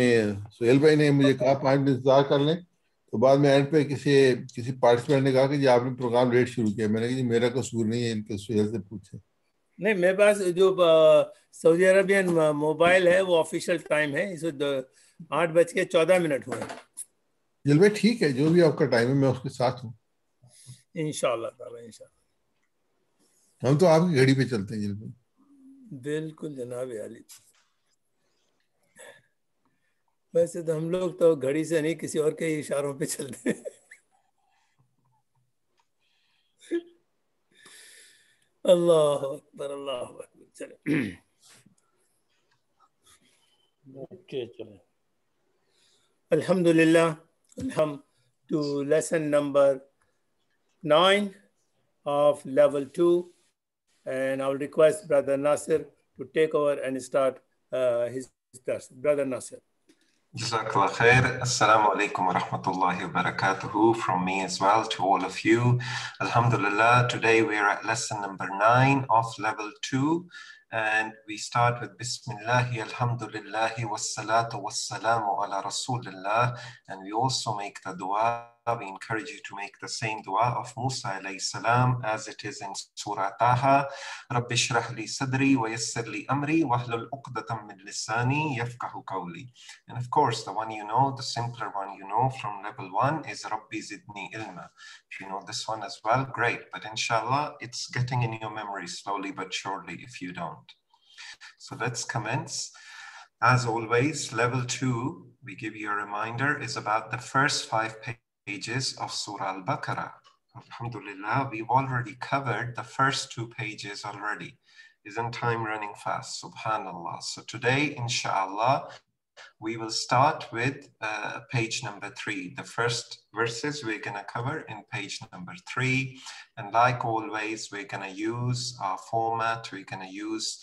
सुहेल भाई ने मुझे कहा 5 मिनट इंतजार कर लें, तो बाद में एंड पे किसी किसी पार्टिसिपेंट ने कहा कि जी आपने प्रोग्राम लेट शुरू किया। मैंने कहा जी मेरा कसूर नहीं है, इनके सुहेल से पूछे। नहीं, मेरे पास जो सऊदी अरबियन मोबाइल है वो ऑफिशियल टाइम है, इसे 8:14 हुए। जल भाई ठीक है, जो भी आपका टाइम है मैं उसके साथ हूँ। इंशाल्लाह ताला, इंशाल्लाह। हम तो आपकी घड़ी पे चलते हैं जल भाई। बिल्कुल जनाब आली। वैसे तो हम लोग तो घड़ी से नहीं, किसी और के इशारों पे चलते हैं। अल्लाह अकबर, अल्लाह अकबर। चले ओके, चले। अल्हम्दुलिल्लाह, हम to lesson number 9 of level 2, and I'll request Brother Nasir to take over and start his class. Brother Nasir. Jazakallah khair. Assalamu alaikum wa rahmatullahi wa barakatuhu from me as well to all of you. Alhamdulillah, today we are at lesson number 9 of level 2, and we start with Bismillahi alhamdulillahi wassalatu wassalamu ala rasulillah, and we also make the dua. We encourage you to make the same dua of Musa alayhi salam as it is in Surah Taha. Rabbi shrah li sadri wa yassir li amri wahlul uqdatam min lisani yafqahu qawli. And of course, the one you know, the simpler one you know from level 1 is Rabbi zidni ilma. If you know this one as well, great. But inshallah, it's getting in your memory slowly but surely if you don't. So let's commence. As always, level 2, we give you a reminder, is about the first 5 pages of Surah Al-Baqarah. Alhamdulillah, we've already covered the first 2 pages already. Isn't time running fast? Subhanallah. So today, inshallah, we will start with page number 3. The first verses we're going to cover in page number 3. And like always, we're going to use our format. We're going to use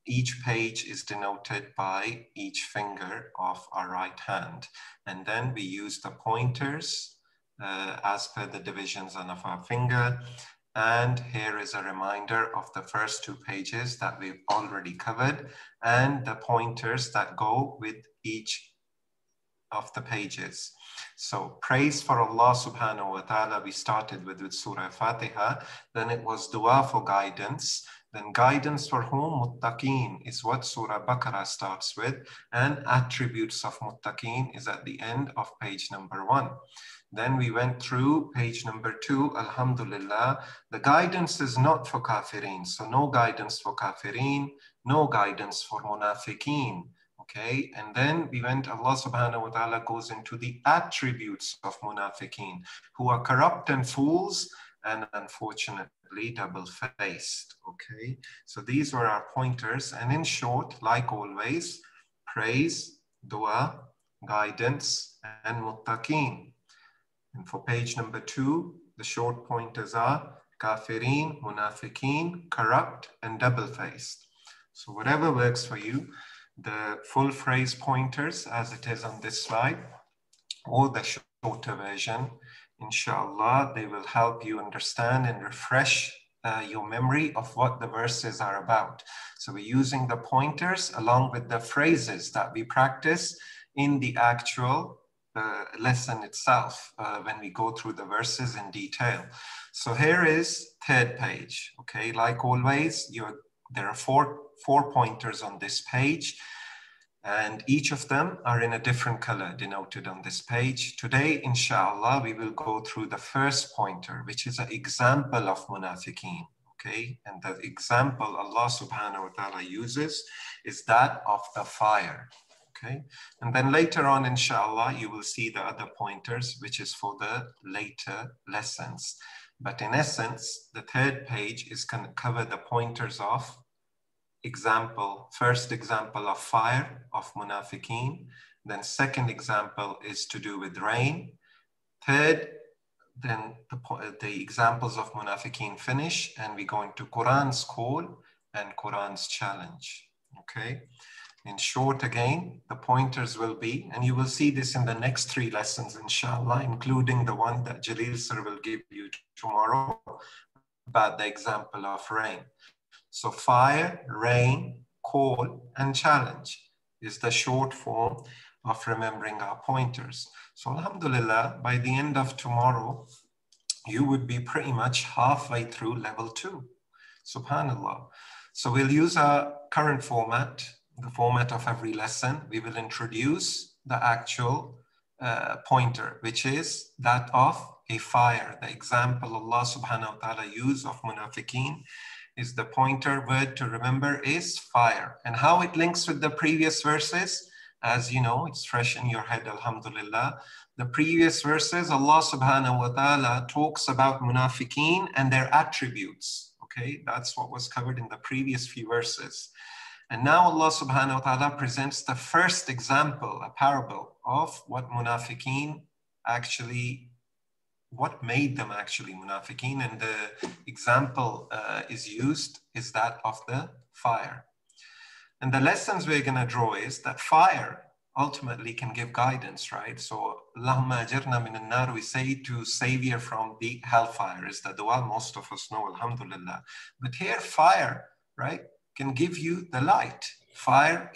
each page is denoted by each finger of our right hand. And then we use the pointers as per the divisions of our finger. And here is a reminder of the first 2 pages that we've already covered and the pointers that go with each of the pages. So praise for Allah subhanahu wa ta'ala. We started with Surah Fatiha, then it was dua for guidance. Then guidance for whom? Muttaqeen is what Surah Baqarah starts with, and attributes of Muttaqeen is at the end of page number 1. Then we went through page number 2, Alhamdulillah. The guidance is not for kafirin, so no guidance for kafirin, no guidance for munafiqeen. Okay, and then we went, Allah subhanahu wa ta'ala goes into the attributes of munafiqeen, who are corrupt and fools and unfortunately double-faced. Okay, so these were our pointers, and in short, like always, praise, dua, guidance, and muttaqeen. And for page number 2, the short pointers are kafirin, munafiqeen, corrupt, and double-faced. So whatever works for you, the full phrase pointers as it is on this slide, or the shorter version, inshallah, they will help you understand and refresh your memory of what the verses are about. So we're using the pointers along with the phrases that we practice in the actual lesson itself when we go through the verses in detail. So here is 3rd page. Okay, like always, there are four pointers on this page, and each of them are in a different color denoted on this page. Today, inshallah, we will go through the first pointer, which is an example of munafiqeen. Okay, and the example Allah subhanahu wa ta'ala uses is that of the fire. Okay, and then later on, inshallah, you will see the other pointers, which is for the later lessons. But in essence, the 3rd page is going to cover the pointers of example, first example of fire, of munafiqeen. Then 2nd example is to do with rain. 3rd, then the examples of munafiqeen finish, and we go into Quran's call and Quran's challenge. Okay. In short, again, the pointers will be, and you will see this in the next 3 lessons, inshallah, including the one that Jalil sir will give you tomorrow about the example of rain. So fire, rain, call, and challenge is the short form of remembering our pointers. So alhamdulillah, by the end of tomorrow, you would be pretty much halfway through level 2. Subhanallah. So we'll use our current format, the format of every lesson. We will introduce the actual pointer, which is that of a fire. The example Allah subhanahu wa ta'ala used of munafiqeen is the pointer word to remember is fire. And how it links with the previous verses, as you know, it's fresh in your head, alhamdulillah. The previous verses, Allah subhanahu wa ta'ala talks about munafiqeen and their attributes. Okay, that's what was covered in the previous few verses. And now Allah subhanahu wa ta'ala presents the first example, a parable of what munafiqeen actually, what made them actually munafiqeen. And the example is used is that of the fire. And the lessons we're going to draw is that fire ultimately can give guidance, right? So, Allahumma ajirna min an-nar, we say to Savior from the hellfire, is the dua most of us know, alhamdulillah. But here, fire, right, can give you the light. Fire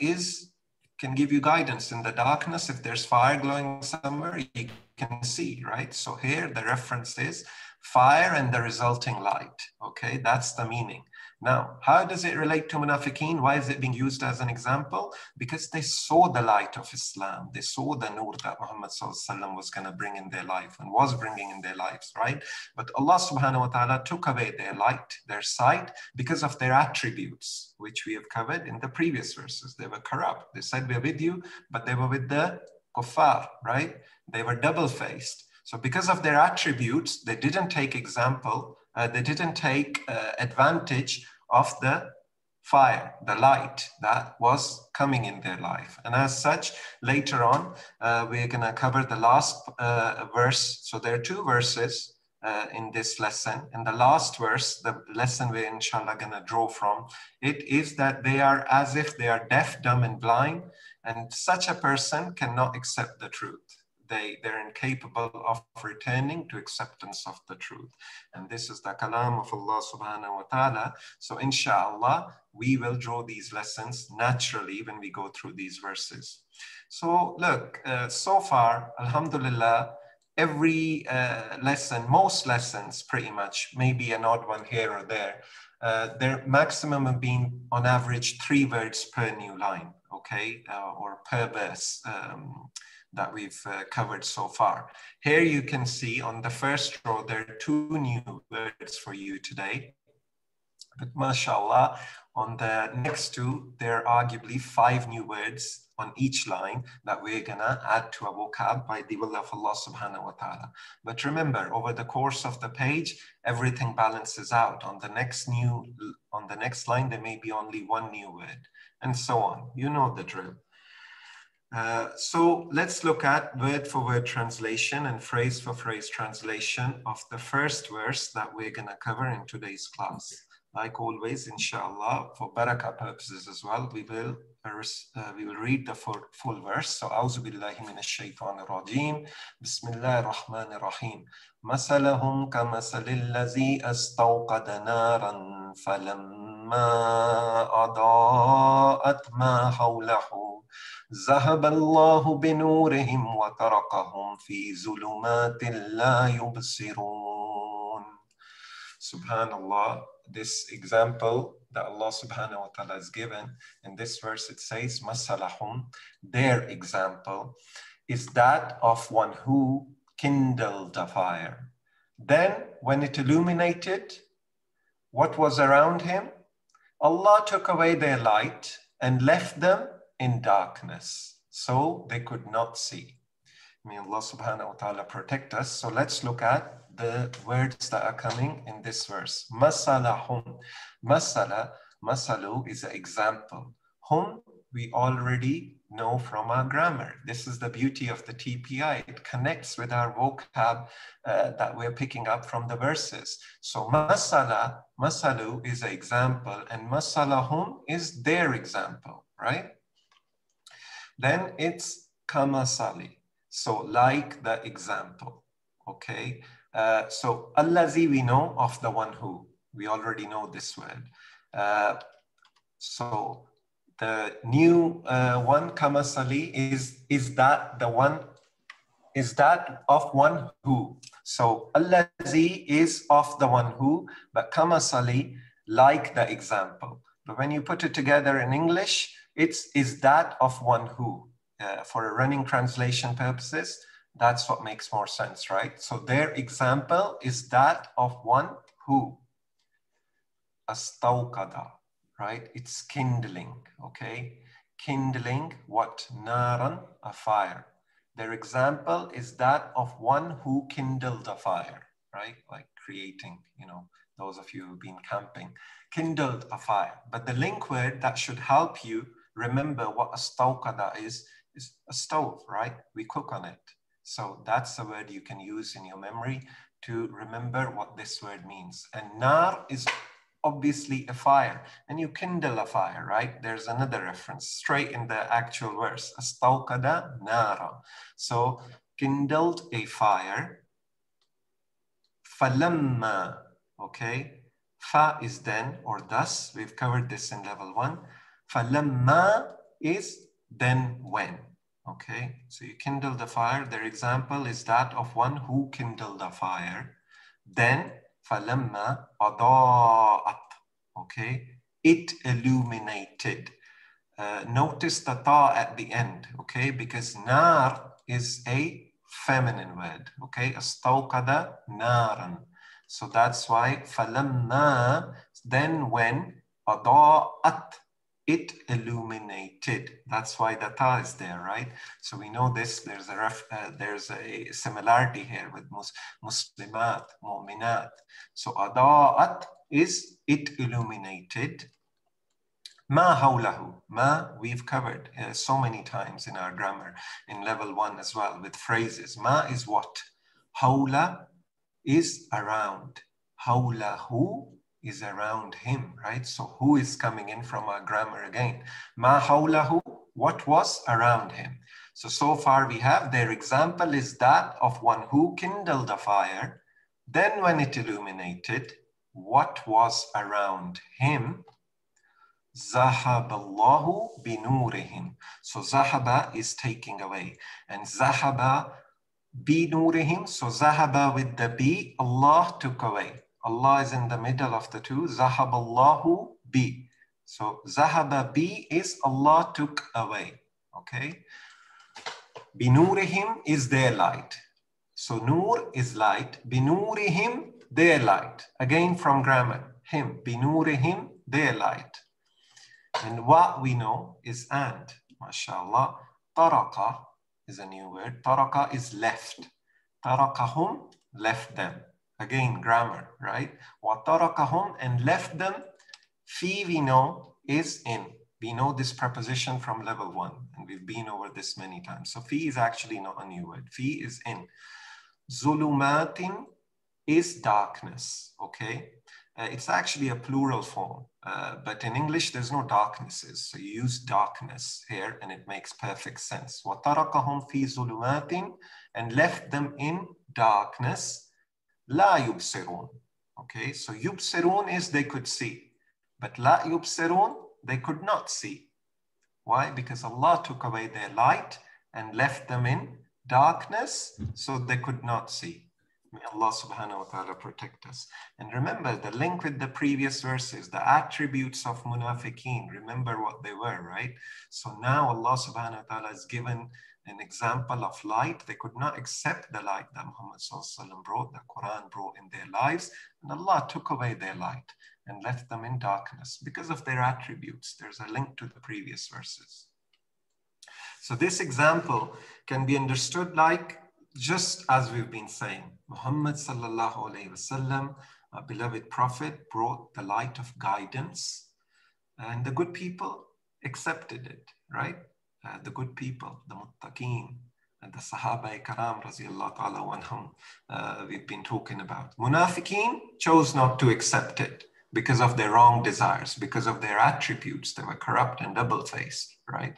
can give you guidance in the darkness. If there's fire glowing somewhere, you can see, right? So here, the reference is fire and the resulting light, okay? That's the meaning. Now, how does it relate to munafiqeen? Why is it being used as an example? Because they saw the light of Islam. They saw the nur that Muhammad was going to bring in their life and was bringing in their lives, right? But Allah subhanahu wa ta'ala took away their light, their sight, because of their attributes, which we have covered in the previous verses. They were corrupt. They said, we're with you, but they were with the kuffar, right? They were double-faced. So because of their attributes, they didn't take they didn't take advantage of the fire, the light that was coming in their life. And as such, later on, we're going to cover the last verse. So there are 2 verses in this lesson. And the last verse, the lesson we're inshallah going to draw from, it is that they are as if they are deaf, dumb, and blind. And such a person cannot accept the truth. They're incapable of returning to acceptance of the truth. And this is the kalam of Allah subhanahu wa ta'ala. So inshallah, we will draw these lessons naturally when we go through these verses. So look, so far, alhamdulillah, every lesson, most lessons pretty much, maybe an odd one here or there, their maximum have been on average 3 words per new line, okay, or per verse. That we've covered so far. Here you can see on the first row, there are 2 new words for you today. But mashallah, on the next 2, there are arguably 5 new words on each line that we're gonna add to our vocab by the will of Allah subhanahu wa ta'ala. But remember, over the course of the page, everything balances out. On the next line, there may be only 1 new word, and so on. You know the drill. So let's look at word for word translation and phrase for phrase translation of the first verse that we're going to cover in today's class. Like always, inshallah, for barakah purposes as well, we will read the full verse. So, A'udhu billahi minash shaitanir rajeem. Bismillahir rahmanir rahim. Masalahum kamasalil lazi astawqada naran falamma adaa'at ma hawlahu. ذهب الله بنورهم وتركهم في ظلمات لا يبصرون. Subhanallah, this example that Allah subhanahu wa ta'ala has given in this verse, it says, Masalahum, their example is that of one who kindled a fire. Then when it illuminated what was around him, Allah took away their light and left them in darkness, so they could not see. May Allah subhanahu wa ta'ala protect us. So let's look at the words that are coming in this verse. Masalahum. Masalu is an example. Hum, we already know from our grammar. This is the beauty of the TPI. It connects with our vocab that we're picking up from the verses. So masalu is an example, and masalahum is their example, right? Then it's kamasali, so like the example, okay? So allazi, we know of the one who, we already know this word. So The new one, kamasali, is that the one, is that of one who. So allazi is of the one who, but kamasali, like the example. But when you put it together in English, it's is that of one who. For running translation purposes, that's what makes more sense, right? So their example is that of one who. Astawqada, right? It's kindling, okay? Kindling what? Naran, a fire. Their example is that of one who kindled a fire, right? Like creating, you know, those of you who've been camping, kindled a fire. But the link word that should help you remember what astawqada is a stove, right? We cook on it. So that's the word you can use in your memory to remember what this word means. And nar is obviously a fire, and you kindle a fire, right? There's another reference straight in the actual verse, astawqada nara. So kindled a fire. Falamma, okay? Fa is then or thus. We've covered this in level 1. Falamma is then when, okay? So you kindle the fire. Their example is that of one who kindled a fire. Then falamma adaa'at, okay? It illuminated. Notice the ta at the end, okay? Because nar is a feminine word, okay? Astawqada naran. So that's why falamma, then when, adaa'at, it illuminated. That's why the ta is there, right? So we know this. There's a similarity here with muslimat, mu'minat. So adaa'at is it illuminated. Ma hawlahu. Ma we've covered so many times in our grammar in level 1 as well with phrases. Ma is what? Hawla is around. Hawlahu is around him, right? So who is coming in from our grammar again? Ma hawlahu, what was around him? So far we have their example is that of one who kindled a fire. Then when it illuminated, what was around him? Zahaballahu binurihim. So zahaba is taking away. And zahaba binurihim. So zahaba with the bi, Allah took away. Allah is in the middle of the two. Zahaballahu bi. So zahaba bi is Allah took away. Okay. Binurihim is their light. So nur is light. Binurihim, their light. Again from grammar. Him. Binurihim, their light. And what we know is and. MashaAllah. Taraka is a new word. Taraka is left. Tarakahum, left them. Again, grammar, right? Wa tarakahum, and left them. Fi we know is in. We know this preposition from level 1, and we've been over this many times. So fi is actually not a new word. Fi is in. Zulumatin is darkness, okay? It's actually a plural form, but in English, there's no darknesses. So you use darkness here and it makes perfect sense. وَتَرَكَهُمْ فِي ظُلُمَاتٍ, and left them in darkness. لَا يُبْصِرُونَ. Okay, so يُبْصِرُونَ is they could see, but لَا يُبْصِرُونَ, they could not see. Why? Because Allah took away their light and left them in darkness, so they could not see. May Allah subhanahu wa ta'ala protect us. And remember the link with the previous verses, the attributes of munafiqeen, remember what they were, right? So now Allah subhanahu wa ta'ala has given an example of light. They could not accept the light that Muhammad sallallahu alaihi wasallam brought, the Quran brought in their lives, and Allah took away their light and left them in darkness because of their attributes. There's a link to the previous verses. So this example can be understood like, just as we've been saying, Muhammad sallallahu alayhi wasallam, our beloved prophet, brought the light of guidance, and the good people accepted it, right? The good people, the muttaqeen, and the Sahaba Karam radiallahu ta'ala anhum, we've been talking about. Munafiqeen chose not to accept it because of their wrong desires, because of their attributes. They were corrupt and double-faced, right?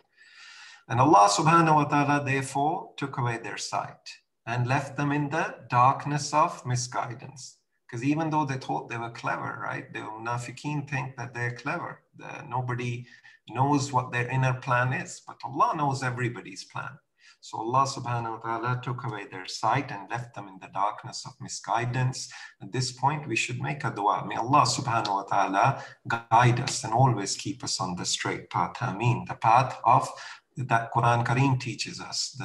And Allah subhanahu wa ta'ala therefore took away their sight and left them in the darkness of misguidance. Because even though they thought they were clever, right? The munafiqeen think that they're clever. Nobody knows what their inner plan is, but Allah knows everybody's plan. So Allah subhanahu wa ta'ala took away their sight and left them in the darkness of misguidance. At this point, we should make a dua. May Allah subhanahu wa ta'ala guide us and always keep us on the straight path. Ameen. The path of that Quran Kareem teaches us,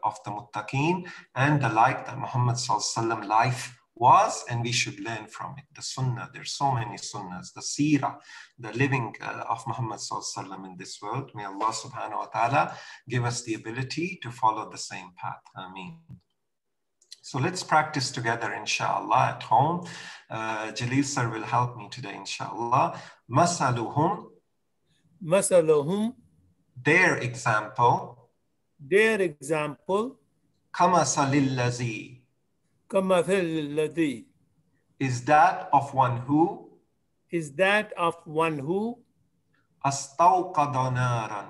of the muttaqeen, and the like that Muhammad sallallahu alaihi wasallam life was, and we should learn from it. The sunnah, there's so many sunnahs, the seerah, the living of Muhammad sallallahu alaihi wasallam in this world. May Allah subhanahu wa ta'ala give us the ability to follow the same path. Ameen. So let's practice together, inshallah, at home. Jalil sir will help me today, inshallah. Masaluhum. Masaluhum. Their example. Their example. Kamasalil Kamathil is that of one who astawqada nara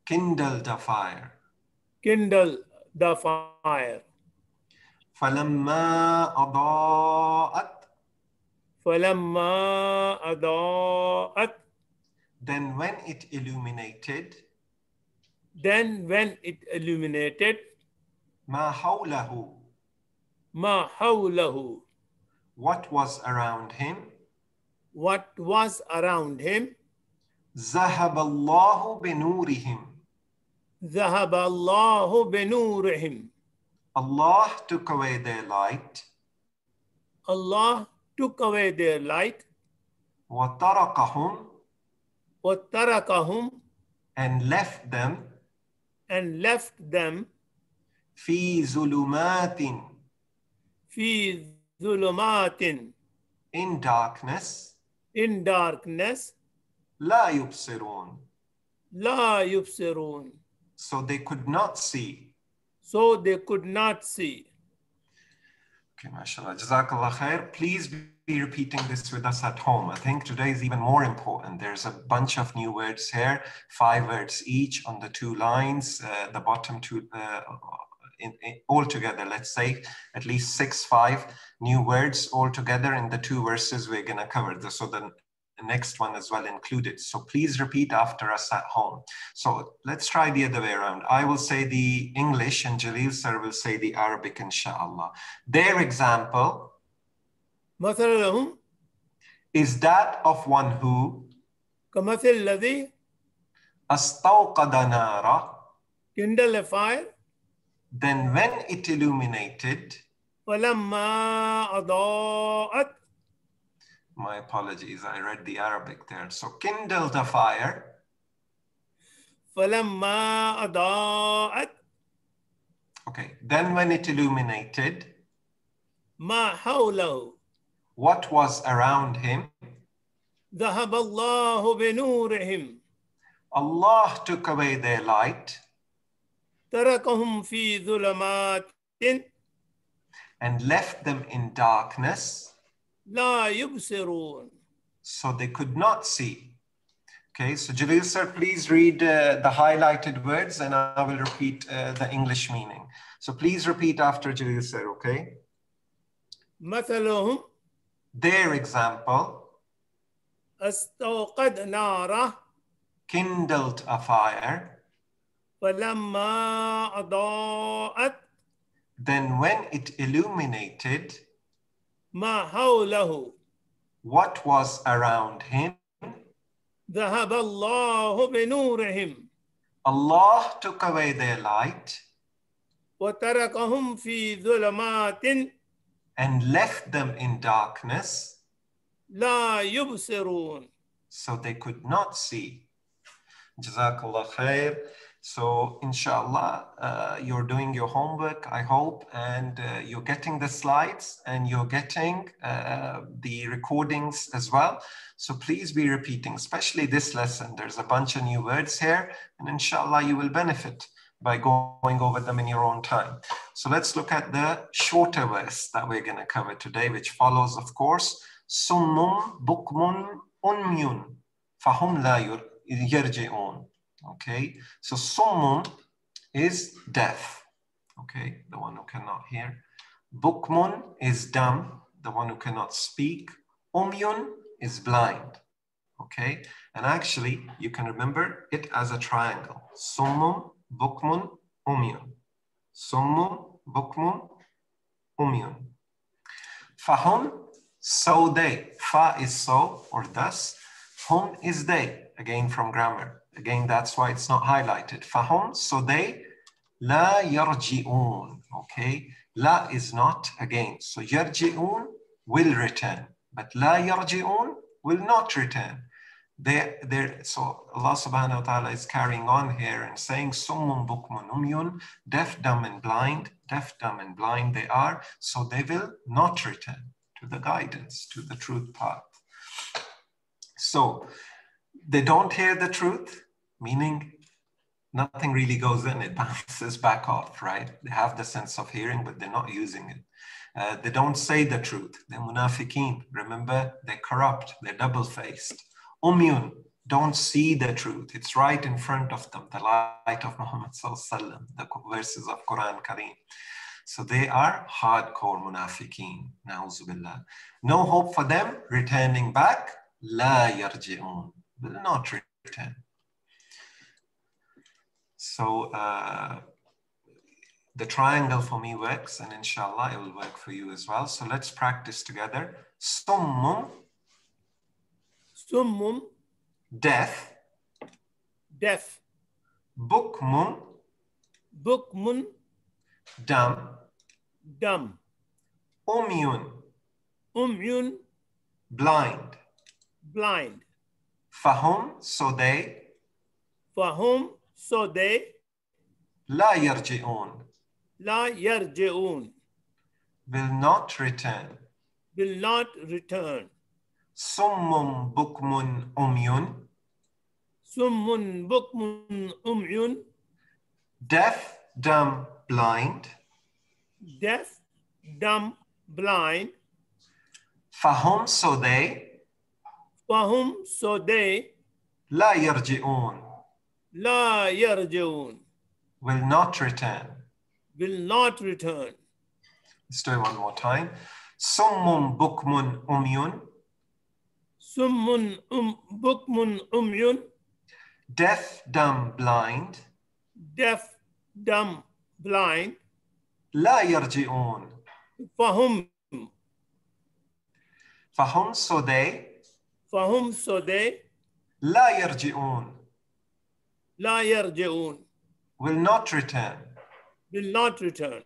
kindled a fire falamma adaa'at then when it illuminated ma hawlahu what was around him ذهب الله بنورهم Allah took away their light وَتَرَكَهُمْ and left them في ظلمات in darkness لا يبصرون so they could not see. Okay, mashallah. Jazakallah khair. Please be repeating this with us at home. I think today is even more important. There's a bunch of new words here, 5 words each on the 2 lines, the bottom 2, all together, let's say at least 5 new words all together in the 2 verses we're going to cover. So the next one as well included. So please repeat after us at home. So let's try the other way around. I will say the English and Jalil sir will say the Arabic, inshallah. Their example is that of one who astawqada nara kindle a fire then when it illuminated falamma adaa'at my apologies, I read the Arabic there. So kindled a fire. فَلَمَّا أَضَاءَتْ Okay, then when it illuminated. مَا حَوْلَهُ what was around him. ذَهَبَ اللَّهُ بِنُورِهِمْ Allah took away their light. تَرَكَهُمْ فِي ظُلُمَاتٍ and left them in darkness. لا يبصرون so they could not see. Okay, so Jalil sir, please read the highlighted words and I will repeat the English meaning. So please repeat after Jalil sir, okay? مثلهم their example استوقد نارا kindled a fire فلما أضاءت then when it illuminated ما حوله what was around him ذهب الله بنورهم Allah took away their light وتركهم في ظلمات and left them in darkness لا يبصرون so they could not see. Jazakallah khair. So inshallah, you're doing your homework, I hope, and you're getting the slides and you're getting the recordings as well. So please be repeating, especially this lesson. There's a bunch of new words here, and inshallah, you will benefit by going over them in your own time. So let's look at the shorter verse that we're going to cover today, which follows, of course, Sunnum bukmun umyun fahum la yarji'un. Okay, so summun is deaf. Okay, the one who cannot hear. Bukmun is dumb, the one who cannot speak. Umyun is blind. Okay, and actually you can remember it as a triangle. Summum, bukmun, umyun. Summum, bukmun, umyun. Fahum, so they. Fa is so or thus. Hum is they. Again from grammar. Again, that's why it's not highlighted. Fahum, so they. La yarji'un. Okay, la is not again. So yarji'un will return, but la yarji'un will not return. So Allah subhanahu wa ta'ala is carrying on here and saying, Summun bukmun umyun, deaf, dumb, and blind, they are, so they will not return to the guidance, to the truth path. So they don't hear the truth, meaning nothing really goes in, it bounces back off, right? They have the sense of hearing, but they're not using it. They don't say the truth. They're munafiqeen. Remember, they're corrupt, they're double-faced. Umyun, don't see the truth. It's right in front of them, the light of Muhammad sallallahu alaihi wasallam, the verses of Quran Kareem. So they are hardcore munafiqeen, na'uzu billah. No hope for them returning back. La yarji'un, will not return. So the triangle for me works, and inshallah it will work for you as well. So let's practice together. Summum, Summum, deaf. deaf. Bukmun, Bukmun, dumb. dumb. Umyun, Umyun, blind. blind. Fahum, so they. Fahum, so they. La yarji'un, La yarji'un, will not return. will not return. Summum bukmun umyun, Summun bukmun umyun, deaf, dumb, blind. deaf, dumb, blind. Fahum, so they. Fahum, so they. La yarji'un, La yarji'un, will not return. will not return. Let's do it one more time. Summum bukmun umyun, Summun bukmun umyun, deaf, dumb, blind. deaf, dumb, blind. La yarji'un, Fahum, fahum, so they. fahum, so they. La yarji'un, La yarji'un, will not return. will not return.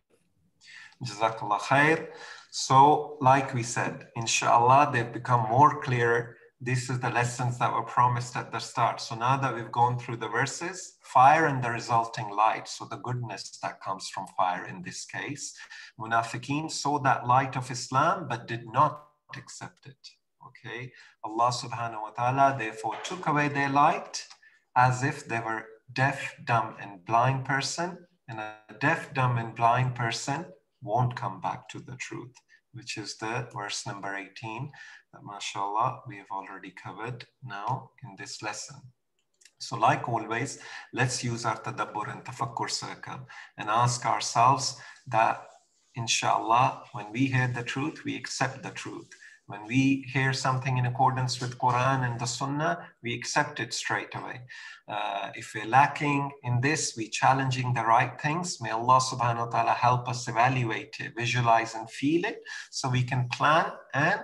Jazakallah khair. So like we said, inshallah, they've become more clearer. This is the lessons that were promised at the start. So now that we've gone through the verses, fire and the resulting light, so the goodness that comes from fire in this case, munafiqeen saw that light of Islam but did not accept it. Okay, Allah subhanahu wa ta'ala therefore took away their light as if they were deaf, dumb, and blind person, and a deaf, dumb, and blind person won't come back to the truth, which is the verse number 18 that mashallah we have already covered now in this lesson. So like always, let's use our tadabbur and tafakkur circle and ask ourselves that inshallah, when we hear the truth, we accept the truth. When we hear something in accordance with Quran and the Sunnah, we accept it straight away. If we're lacking in this, we're challenging the right things. May Allah subhanahu wa ta'ala help us evaluate it, visualize and feel it, so we can plan and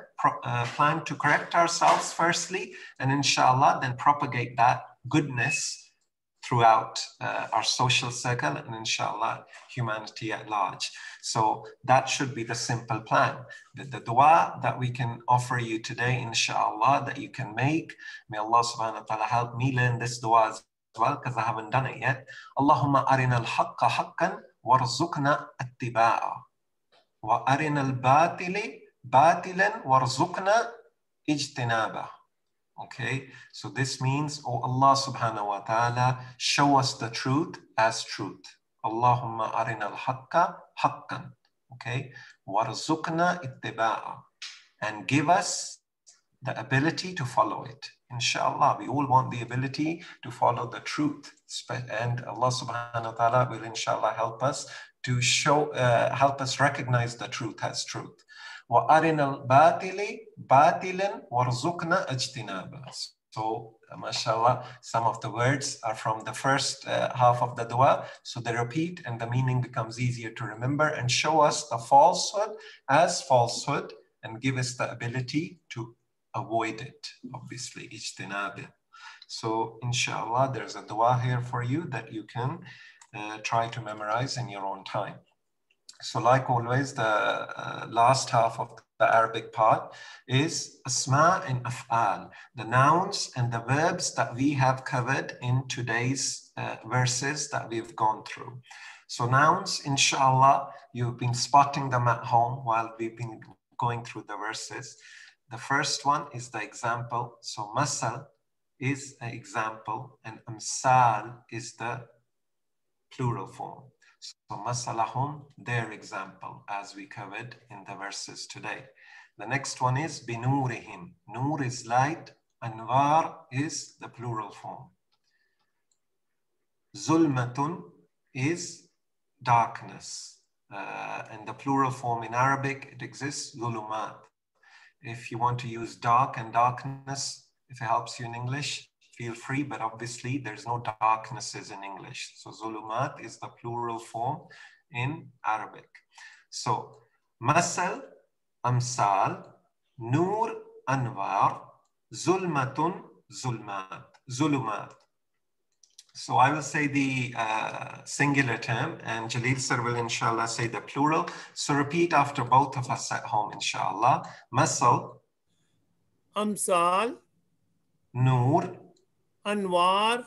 plan to correct ourselves firstly, and inshallah then propagate that goodness throughout our social circle and inshallah humanity at large. So that should be the simple plan. The dua that we can offer you today, inshallah, that you can make. May Allah subhanahu wa ta'ala help me learn this dua as well, because I haven't done it yet. Allahumma arina al-haqqa haqqan warzuqna attiba'a wa arina al-batili batilan warzuqna ijtinaba. Okay, so this means, oh Allah subhanahu wa ta'ala, show us the truth as truth. Allahumma arina al-haqqa haqqan. Okay, warzuqna ittiba'a, and give us the ability to follow it. Inshallah, we all want the ability to follow the truth, and Allah subhanahu wa ta'ala will inshallah help us to show, help us recognize the truth as truth. وَأَرِنَا الْبَاطِلِ بَاطِلًا وَارْزُقْنَا اجْتِنَابًا. So, mashallah, some of the words are from the first half of the dua. So they repeat and the meaning becomes easier to remember, and show us the falsehood as falsehood and give us the ability to avoid it, obviously, ijtinab. So inshallah, there's a dua here for you that you can try to memorize in your own time. So like always, the last half of the Arabic part is asma and af'al, the nouns and the verbs that we have covered in today's verses that we've gone through. So nouns, inshallah, you've been spotting them at home while we've been going through the verses. The first one is the example. So masal is an example and amsal is the plural form. So masalahum, their example, as we covered in the verses today. The next one is binurihim. Nur is light, anwar is the plural form. Zulmatun is darkness. And the plural form in Arabic, it exists, zulumat. If you want to use dark and darkness, if it helps you in English, feel free, but obviously there's no darknesses in English. So zulumat is the plural form in Arabic. So masal, amsal, nur, anwar, zulmatun, zulmat, zulumat. So I will say the singular term and Jalil sir will inshallah say the plural. So repeat after both of us at home inshallah. Masal, amsal, nur, anwar,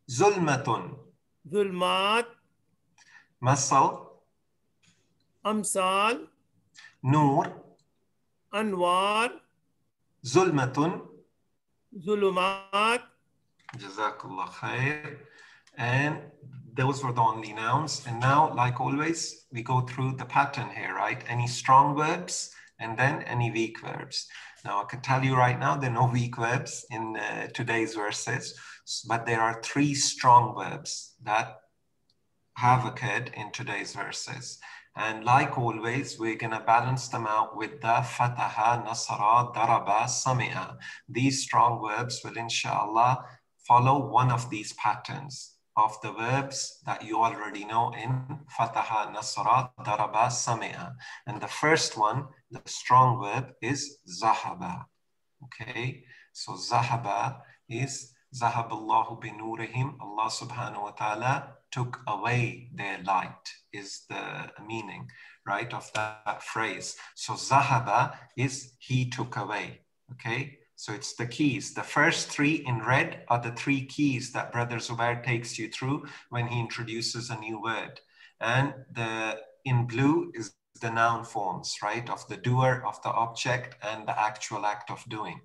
zulmatun. zulmat, Masal, amsal, nur, anwar, zulmatun. zulumat. Jazakallah khair. And those were the only nouns. And now, like always, we go through the pattern here, right? Any strong verbs and then any weak verbs. Now, I can tell you right now, there are no weak verbs in today's verses, but there are 3 strong verbs that have occurred in today's verses. And like always, we're going to balance them out with the fataha, nasara, daraba, sami'a. These strong verbs will, inshallah, follow one of these patterns of the verbs that you already know in fataha, nasara, daraba, sami'a. And the first one, the strong verb, is zahaba. Okay, so zahaba is zahaballahu binurihim. Allah subhanahu wa ta'ala took away their light is the meaning, right, of that phrase. So zahaba is he took away. Okay, so it's the keys. The first 3 in red are the 3 keys that Brother Zubair takes you through when he introduces a new word. And the in blue is the noun forms, right, of the doer, of the object, and the actual act of doing.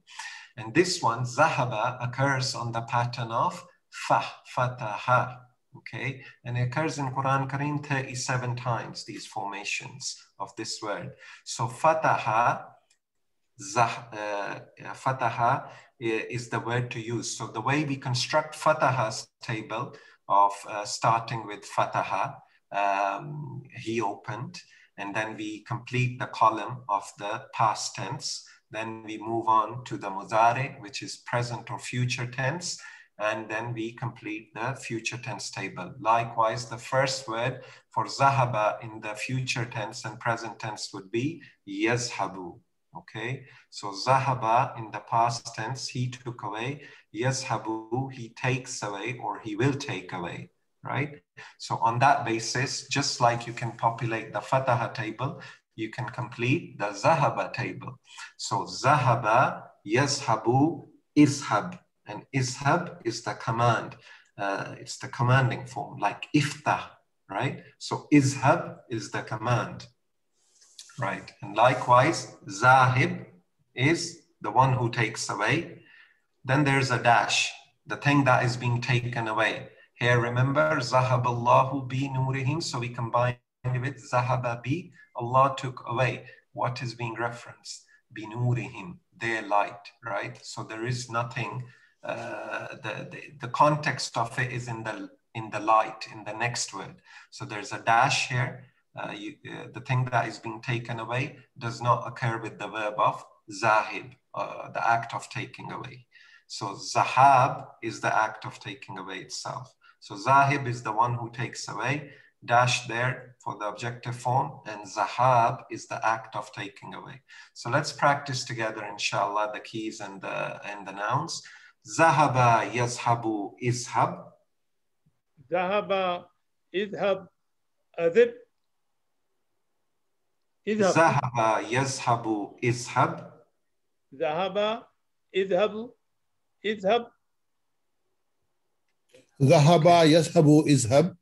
And this one, zahaba, occurs on the pattern of fataha. Okay, and it occurs in Quran Kareem 37 times, these formations of this word. So fataha, fataha is the word to use. So the way we construct fataha's table of starting with fataha, he opened, and then we complete the column of the past tense. Then we move on to the mudari, which is present or future tense. And then we complete the future tense table. Likewise, the first word for zahaba in the future tense and present tense would be yazhabu. Okay, so zahaba in the past tense, he took away. Yazhabu, he takes away or he will take away, right? So on that basis, just like you can populate the fataha table, you can complete the zahaba table. So zahaba, yazhabu, izhab. And izhab is the command. It's the commanding form, like iftah, right? So izhab is the command, right? And likewise, zahib is the one who takes away. Then there's a dash, the thing that is being taken away. Here, remember, zahaballahu bi nurihim. So we combine it with zahaba bi, Allah took away. What is being referenced? Bi nurihim, their light, right? So there is nothing. The context of it is in the in the light, in the next word. So there's a dash here. The thing that is being taken away does not occur with the verb of zahib, the act of taking away. So zahab is the act of taking away itself. So zahib is the one who takes away, dash there for the objective form, and zahab is the act of taking away. So let's practice together, inshallah, the keys and the nouns. Zahaba yazhabu izhab. Zahaba idhab adhib. Zahaba yazhabu izhab. Zahaba idhabu idhab. Zahaba yazhabu izhab.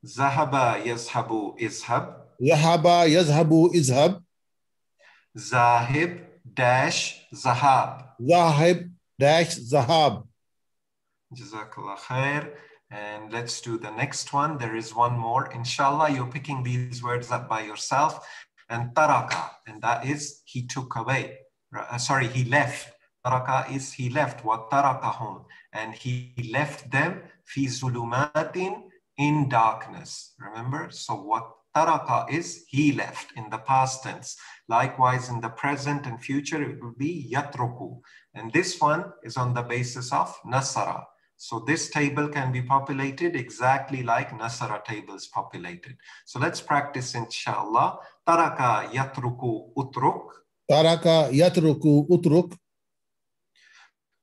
Zahaba yazhabu izhab. Zahaba yazhabu izhab. Zahib dash zahab. Zahib dash zahab. Jazakallah khair. And let's do the next one. There is one more. Inshallah, you're picking these words up by yourself. And taraka, and that is he took away. Sorry, he left. Taraka is he left. Wa tarakahum, and he left them fi zulumatin, in darkness. Remember? So what taraka is he left in the past tense. Likewise, in the present and future, it will be yatruku. And this one is on the basis of nasara. So this table can be populated exactly like Nasara table is populated. So let's practice, inshallah. Taraka yatruku utruk. Taraka yatruku utruk.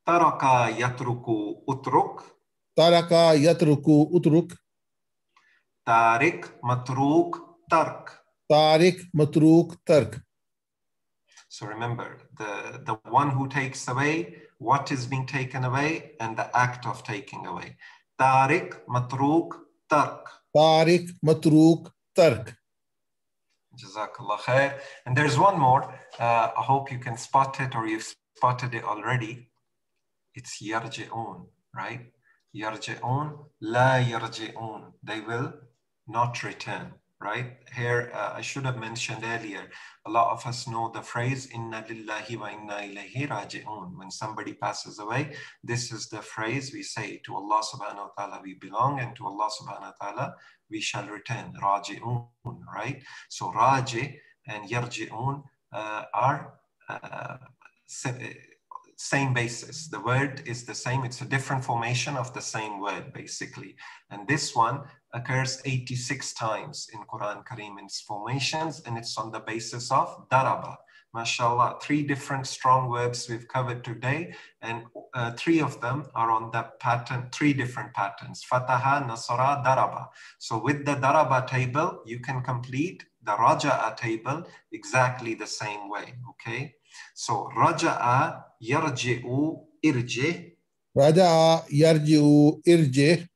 Taraka yatruku utruk. Taraka yatruku utruk. Tarik matruk tark. Tarik matruk tark. So remember, the one who takes away, what is being taken away, and the act of taking away. Tarik matruk tark. Tarik matruk tark. Jazakallah khair. And there's one more. I hope you can spot it, or you've spotted it already. It's yarji'un, right? Yarji'un, la yarji'un. They will not return, right? Here, I should have mentioned earlier, a lot of us know the phrase, inna lillahi wa inna ilayhi raji'un. When somebody passes away, this is the phrase we say, to Allah subhanahu wa ta'ala we belong, and to Allah subhanahu wa ta'ala we shall return, raji'un, right? So raji and yarji'un are same basis. The word is the same. It's a different formation of the same word, basically. And this one occurs 86 times in Quran Kareem in its formations, and it's on the basis of daraba. MashaAllah, 3 different strong verbs we've covered today, and 3 of them are on the pattern, 3 different patterns, fataha, nasara, daraba. So with the daraba table, you can complete the raja'a table exactly the same way, okay? So raja'a yarji'u irji. Raja'a yarji'u irji.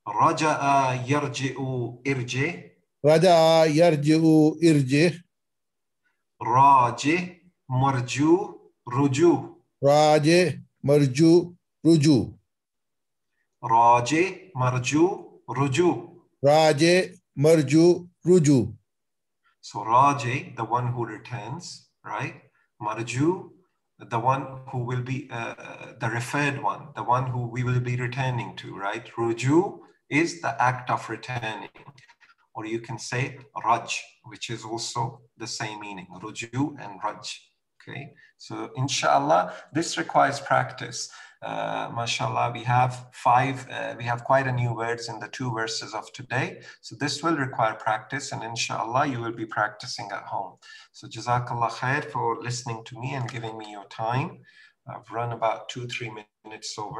Raja'a yarji'u irji. Raja'a yarji'u irji. Raji marju ruju. Raji marju ruju. Raji marju ruju. Raji marju ruju. So Raji, the one who returns, right? Marju, the one who will be the referred one, the one who we will be returning to, right? Ruju is the act of returning. Or you can say Raj, which is also the same meaning, Ruju and Raj. Okay, so inshallah, this requires practice. Mashallah, we have quite a new words in the 2 verses of today. So this will require practice, and inshallah, you will be practicing at home. So Jazakallah khair for listening to me and giving me your time. I've run about 2-3 minutes over.